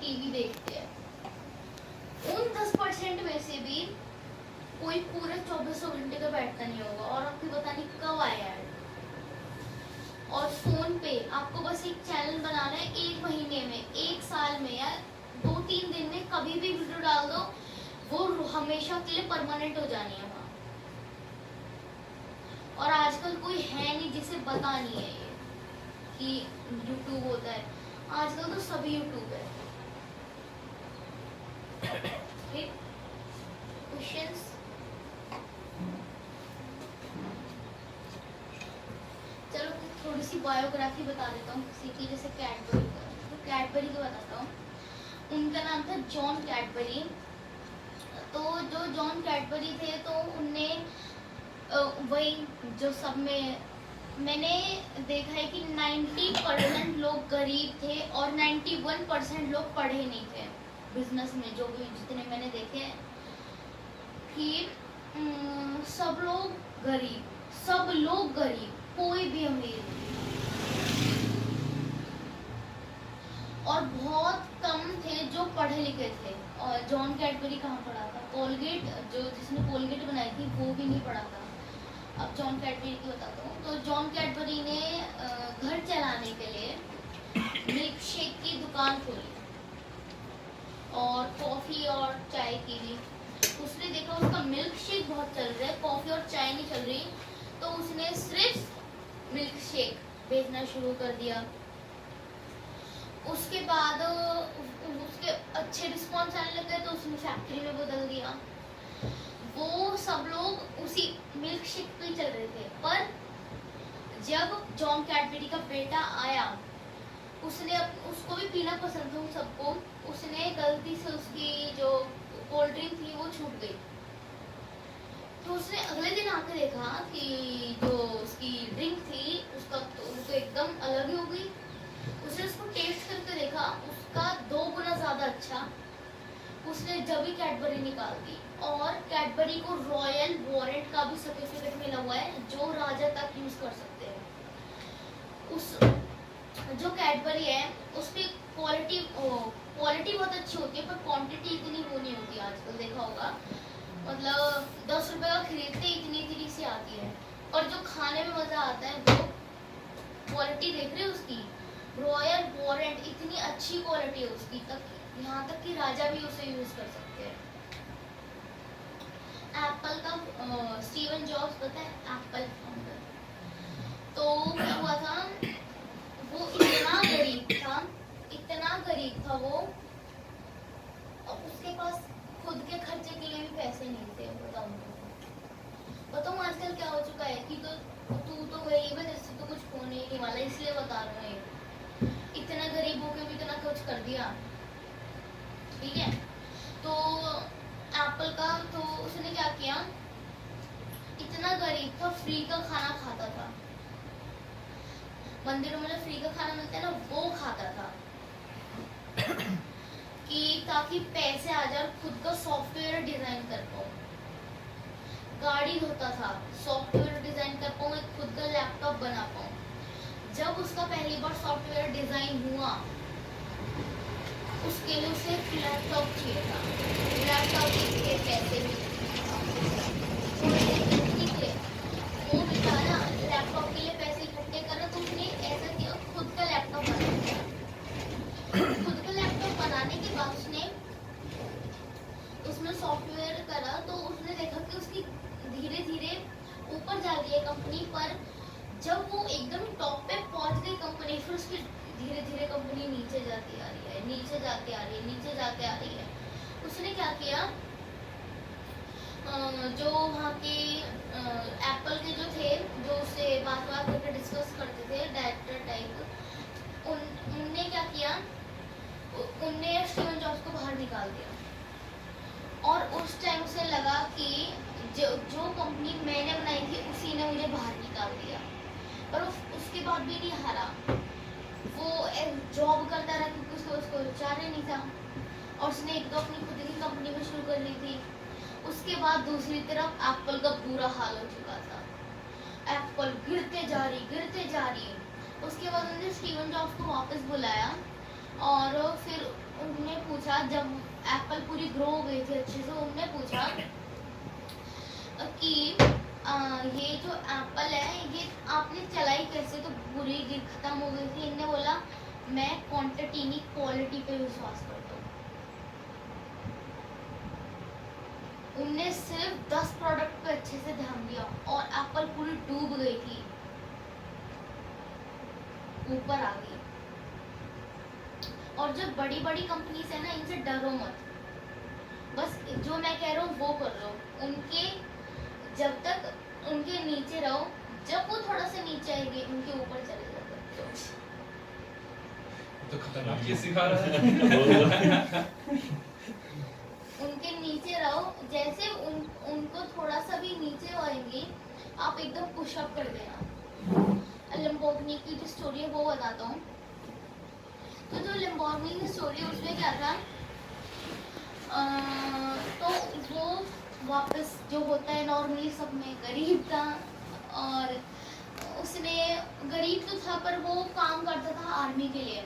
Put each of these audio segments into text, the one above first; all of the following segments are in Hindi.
टीवी देखते हैं, उन 10% में से भी कोई पूरे 24 घंटे का बैठता नहीं होगा और आपको पता नहीं कब आया ऐड। और फोन पे आपको बस एक चैनल बनाना है, 1 महीने में, 1 साल में या 2-3 दिन में कभी भी वीडियो डाल दो, वो हमेशा के लिए परमानेंट हो जानी है वहाँ। और आजकल कोई है नहीं जिसे पता नहीं है ये कि यूट्यूब होता है। आजकल तो सभी यूट्यूब है। क्वेश्चंस? चलो थोड़ी सी बायोग्राफी बता देता हूँ किसी की, जैसे कैडबरी का। तो कैडबरी का बताता हूँ। उनका नाम था जॉन कैडबरी। तो जो जॉन कैडबरी थे तो उनने वही जो सब में मैंने देखा है कि 90% लोग गरीब थे और 91% लोग पढ़े नहीं थे बिजनेस में, जो भी जितने मैंने देखे हैं कि सब लोग गरीब, कोई भी अमीर नहीं। और बहुत कम थे जो पढ़े लिखे थे। और जॉन कैडबरी कहाँ पढ़ा था? कोलगेट, जो जिसने कोलगेट बनाई थी वो भी नहीं पढ़ा था। अब जॉन कैडबरी की बताता हूँ। तो जॉन कैडबरी ने घर चलाने के लिए मिल्क शेक की दुकान खोली और कॉफी और चाय की भी। उसने देखा उसका मिल्क शेक बहुत चल रहा है, कॉफी और चाय नहीं चल रही, तो उसने सिर्फ मिल्क शेक बेचना शुरू कर दिया। उसके बाद उसके अच्छे रिस्पॉन्स आने लगे तो उसने फैक्ट्री में बदल दिया। वो सब लोग उसी मिल्क शेक पे चल रहे थे। पर जब जॉन कैडबरी का बेटा आया, उसको भी पीना पसंद था उन सबको, उसने गलती से उसकी जो कोल्ड ड्रिंक थी वो छूट गई। तो उसने अगले दिन आकर देखा कि जो उसकी ड्रिंक थी उसका तो एकदम अलग ही हो गई। उसने उसको टेस्ट करके देखा, उसका 2 गुना ज्यादा अच्छा। उसने जब भी कैडबरी निकाल दी। और कैडबरी को रॉयल वारंट का भी सर्टिफिकेट मिला हुआ है, जो राजा तक यूज कर सकते हैं। उस जो कैडबरी है उसकी क्वालिटी बहुत अच्छी होती है, पर क्वांटिटी इतनी वो नहीं होती। आजकल देखा होगा, मतलब 10 रुपए का खरीदते इतनी सी आती है। और जो खाने में मजा आता है वो क्वालिटी देख रहे हो उसकी, रॉयल वारंट, इतनी अच्छी क्वालिटी है उसकी, तक यहाँ तक कि राजा भी उसे यूज कर सकते हैं। एप्पल का स्टीवन जॉब्स पता है, एप्पल फाउंडर। तो क्या हुआ था, वो इतना गरीब था वो, और उसके पास खुद के खर्चे के लिए भी पैसे नहीं थे। बताऊँ आजकल क्या हो चुका है कि तू तो गरीब है, जैसे तो कुछ होने ही नहीं वाला, इसलिए बता रहा हूँ। इतना गरीब होके भी इतना कुछ कर दिया, ठीक है। तो एप्पल का तो उसने क्या किया, इतना गरीब था, फ्री का खाना खाता था। मंदिरों में फ्री का खाना मिलता है ना, वो खाता था कि ताकि पैसे आ जाए, खुद का सॉफ्टवेयर डिजाइन कर पाऊँ। गाड़ी धोता था, सॉफ्टवेयर डिजाइन कर पाऊँ, खुद का लैपटॉप बना पाऊँ। जब उसका पहली बार सॉफ्टवेयर डिजाइन हुआ, उसके लिए उसे लैपटॉप चाहिए था। लैपटॉप के पैसे निकले, वो बेचारा लैपटॉप के लिए पैसे इकट्ठे करा, तो उसने ऐसा किया, खुद का लैपटॉप बनाया। खुद का लैपटॉप बनाने के बाद उसमें सॉफ्टवेयर करा, तो उसने देखा कि उसकी धीरे धीरे ऊपर जा रही है कंपनी। पर जब वो एकदम टॉप पे पहुंच गई कंपनी, फिर उसकी धीरे धीरे कंपनी नीचे जाती आ रही है, नीचे जाते आ रही है। उसने क्या किया, जो वहाँ के एप्पल के जो थे, जो उससे बात करके डिस्कस करते थे, डायरेक्टर टाइप, उनने क्या किया, उनने स्टीवन जॉब्स को बाहर निकाल दिया। और उस टाइम उसे लगा कि जो कंपनी मैंने बनाई थी उसी ने मुझे बाहर निकाल दिया। पर उसके बाद भी नहीं हारा, वो जॉब करता रहा क्योंकि उसको चाह नहीं था। और उसने एक तो अपनी खुद की कंपनी में शुरू कर ली थी। उसके बाद दूसरी तरफ एप्पल का बुरा हाल हो चुका था, एप्पल गिरते जा रही। उसके बाद उन्होंने स्टीवन जॉब्स को वापस बुलाया और फिर उन्होंने पूछा, जब एप्पल पूरी ग्रो हो गई थी अच्छे से, उनने पूछा कि ये जो एप्पल है ये आपने चलाई कैसे, तो पूरी खत्म हो गई थी। इनने बोला मैं क्वांटिटी नहीं क्वालिटी पे विश्वास करता हूँ। उनने सिर्फ 10 प्रोडक्ट पे अच्छे से ध्यान दिया और एप्पल पूरी डूब गई थी, ऊपर आ गई। और जो बड़ी बड़ी कंपनीज है ना, इनसे डरो मत, बस जो मैं कह रहा हूँ वो कर लो। उनके जब तक उनके नीचे रहो, जब वो थोड़ा सा नीचे आएंगे उनके ऊपर चले जाओ। तो खतरनाक ये सिखा रहा है। उनके नीचे रहो, जैसे उनको थोड़ा सा भी नीचे आएंगे आप एकदम पुशअप कर देना। लैम्बोर्गिनी की जो स्टोरी है वो बताता हूँ। तो जो लैम्बोर्गिनी की स्टोरी है उसमें क्या था, तो वो वापस जो होता है नॉर्मली सब में गरीब था, और उसने गरीब तो था पर वो काम करता था आर्मी के लिए।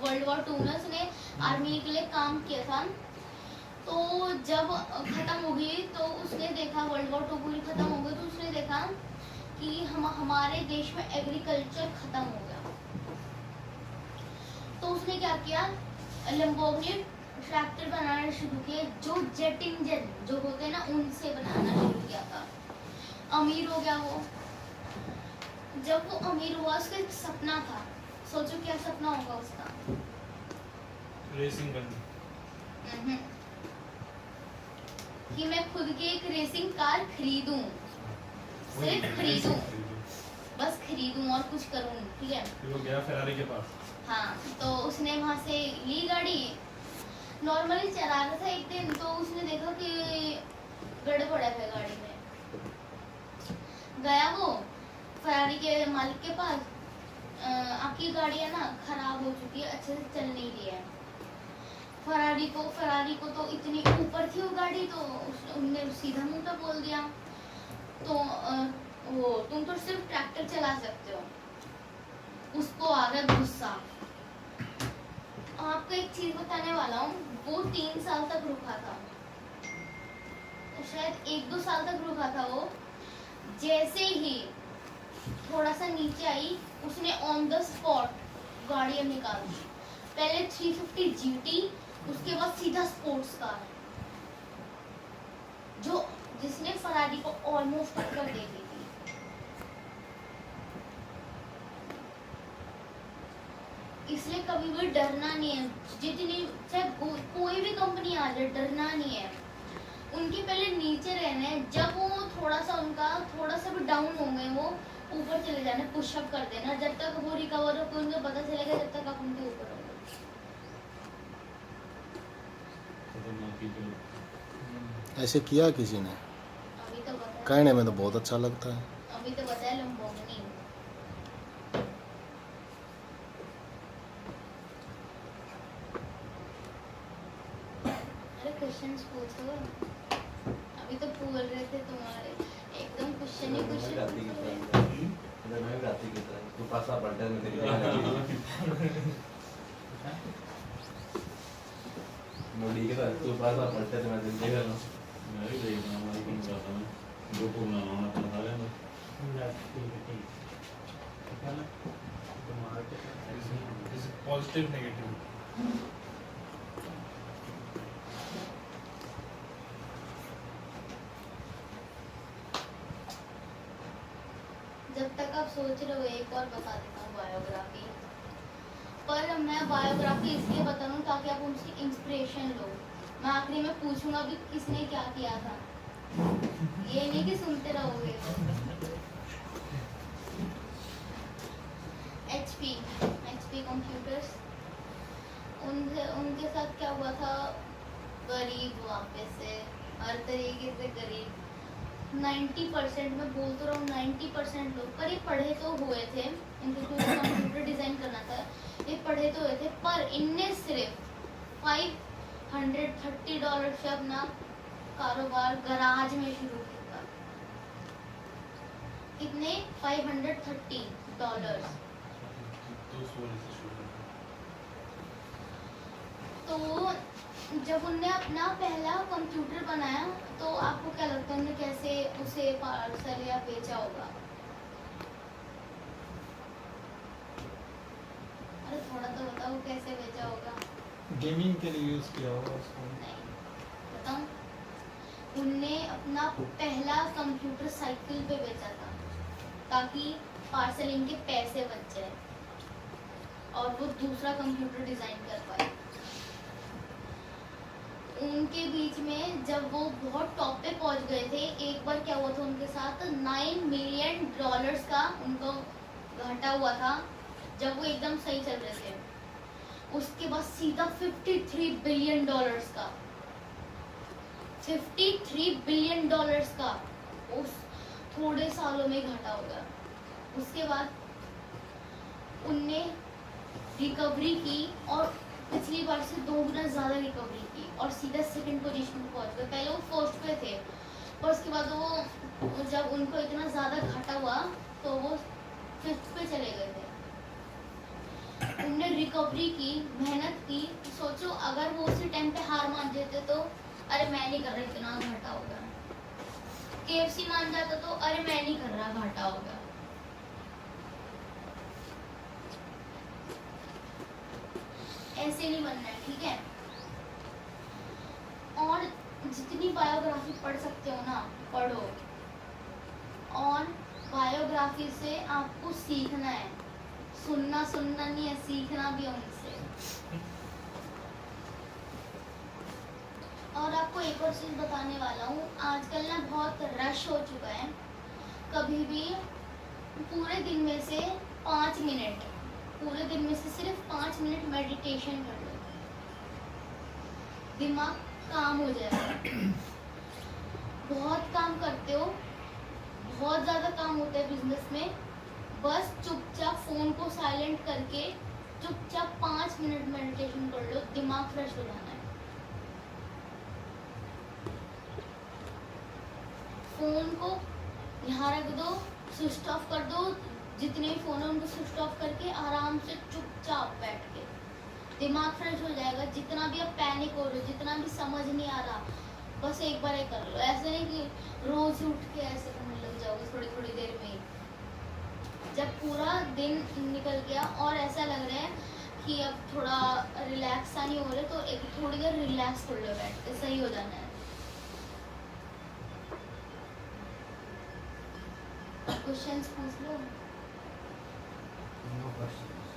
वर्ल्ड वॉर 2 में उसने आर्मी के लिए काम किया था। तो जब खत्म हो गई तो उसने देखा, वर्ल्ड वॉर 2 पूरी खत्म हो गई तो उसने देखा कि हमारे देश में एग्रीकल्चर खत्म हो गया। तो उसने क्या किया, लैम्बोर्गिनी ट्रैक्टर बनाना शुरू किए, जो जेट इंजन जो होते हैं ना उनसे बनाना शुरू किया था। अमीर हो गया वो। जब वो अमीर हुआ उसका एक सपना था, सोचो क्या सपना होगा उसका। रेसिंग करनी, कि मैं खुद की एक रेसिंग कार खरीदूं, सिर्फ खरीदूं, बस खरीदूं और कुछ करूं, ठीक है। फिर वो गया फेरारी के पास। हाँ, तो उसने वहां से ली गाड़ी, नॉर्मली चला रहा था एक दिन, तो उसने देखा कि गड़बड़ है गाड़ी में। गया वो फेरारी के मालिक के पास, आपकी गाड़ी है ना खराब हो चुकी है, अच्छे से चल नहीं रही है। फेरारी को तो इतनी ऊपर थी वो गाड़ी, तो उनने सीधा मुंह पे बोल दिया, तो वो तुम तो सिर्फ ट्रैक्टर चला सकते हो। उसको आ गया गुस्सा। आपको एक चीज बताने वाला हूँ, वो 3 साल तक रुका था, शायद 1-2 साल तक रुका था वो। जैसे ही थोड़ा सा नीचे आई, उसने ऑन द स्पॉट गाड़ियां निकाल दी। पहले 350 GT, उसके बाद सीधा स्पोर्ट्स कार, जो जिसने फरारी को ऑलमोस्ट टक्कर दे दी थी। इसलिए कभी भी डरना नहीं है, जितनी चाहे कोई भी कंपनी आ जाए, डरना नहीं है। उनके पहले नीचे रहना है, जब वो थोड़ा सा भी डाउन होंगे वो ऊपर चले जाना, पुशअप कर देना, जब तक वो रिकवर हो उनको पता चलेगा, जब तक आप उनके ऊपर होंगे। ऐसे किया किसी ने? अभी तो बताया, कहने में तो बहुत अच्छा लगता है। अभी तो बताया लैम्बोर्गिनी। अरे क्वेश्चंस पूछो, अभी तो पूछ रहे थे तुम्हारे, एकदम क्वेश्चन ही क्वेश्चन। मैं राती की तरह तू पासा पलटा में तेरी नोडी के साथ तू पासा पलटा में दिन देगा ना। मैं भी देख रहा हूँ, हमारी कौन जाता है जो पूर्ण होना तो सारे में पॉजिटिव नेगेटिव। जब तक आप सोच रहे हो, एक और बता देता हूँ बायोग्राफी। पर मैं बायोग्राफी इसलिए बता रहा हूँ ताकि आप उनसे इंस्पिरेशन लो। मैं आखिरी में पूछूंगा भी किसने क्या किया था, ये नहीं कि सुनते रहोगे। HP कंप्यूटर्स, उनके साथ क्या हुआ था, गरीब, वापस से हर तरीके से गरीब। 90% मैं बोल तो रहा हूँ, 90% लोग, पर ये पढ़े तो हुए थे, इनको कंप्यूटर डिजाइन करना था, ये पढ़े तो हुए थे, पर इनने सिर्फ $530 से अपना कारोबार गराज में शुरू किया। कितने? $530। तो जब उनने अपना पहला कंप्यूटर बनाया तो आपको क्या लगता है उन्होंने कैसे उसे पार्सल या बेचा होगा? अरे थोड़ा तो बताओ कैसे बेचा होगा? गेमिंग के लिए यूज किया होगा उसको। नहीं बताऊं? उनने अपना पहला कंप्यूटर साइकिल पे बेचा था ताकि पार्सलिंग के पैसे बच जाए और वो दूसरा कंप्यूटर डिजाइन कर पाए। उनके बीच में जब वो बहुत टॉप पे पहुंच गए थे, एक बार क्या हुआ था उनके साथ, $9 मिलियन का उनको घाटा हुआ था जब वो एकदम सही चल रहे थे। उसके बाद सीधा $53 बिलियन का, $53 बिलियन का उस थोड़े सालों में घाटा हो गया। उसके बाद उनने रिकवरी की और पिछली बार से 2 गुना ज़्यादा रिकवरी की और सीधा सेकंड पोजीशन पे पहुंच गए। पहले वो फर्स्ट पे थे और उसके बाद वो जब उनको इतना ज़्यादा घाटा हुआ तो वो 5th पे चले गए थे। उनने रिकवरी की, मेहनत की। सोचो अगर वो उसी टाइम पे हार मान जाते तो अरे मैं नहीं कर रहा, इतना घाटा हो गया। KFC मान जाता तो अरे मैं नहीं कर रहा, घाटा हो गया। ऐसे नहीं बनना है, ठीक है? और जितनी बायोग्राफी पढ़ सकते हो ना पढ़ो, और बायोग्राफी से आपको सीखना है, सुनना नहीं है, सीखना भी है उनसे। और आपको एक और चीज बताने वाला हूँ, आजकल ना बहुत रश हो चुका है। कभी भी पूरे दिन में से 5 मिनट, पूरे दिन में से सिर्फ 5 मिनट मेडिटेशन कर लो, दिमाग काम हो जाएगा। बहुत काम करते हो, बहुत ज़्यादा काम होता है बिजनेस में, बस चुपचाप फ़ोन को साइलेंट करके चुपचाप 5 मिनट मेडिटेशन कर लो, दिमाग फ्रेश हो जाना है। फ़ोन को यहाँ रख दो, स्विच ऑफ कर दो, जितने भी फ़ोन है उनको स्विच ऑफ करके आराम से चुपचाप बैठ के दिमाग फ्रेश हो जाएगा। जितना भी आप पैनिक हो रहे हो, जितना भी समझ नहीं आ रहा, बस एक बार कर लो। ऐसे नहीं कि रोज उठ के ऐसे करने लग जाओगे थोड़ी थोड़ी देर में। जब पूरा दिन निकल गया और ऐसा लग रहा है कि अब थोड़ा रिलैक्स सा नहीं हो रहा, तो एक थोड़ी देर रिलैक्स कर लो बैठ के, सही हो जाना है। क्वेश्चंस पूछ लो। No questions.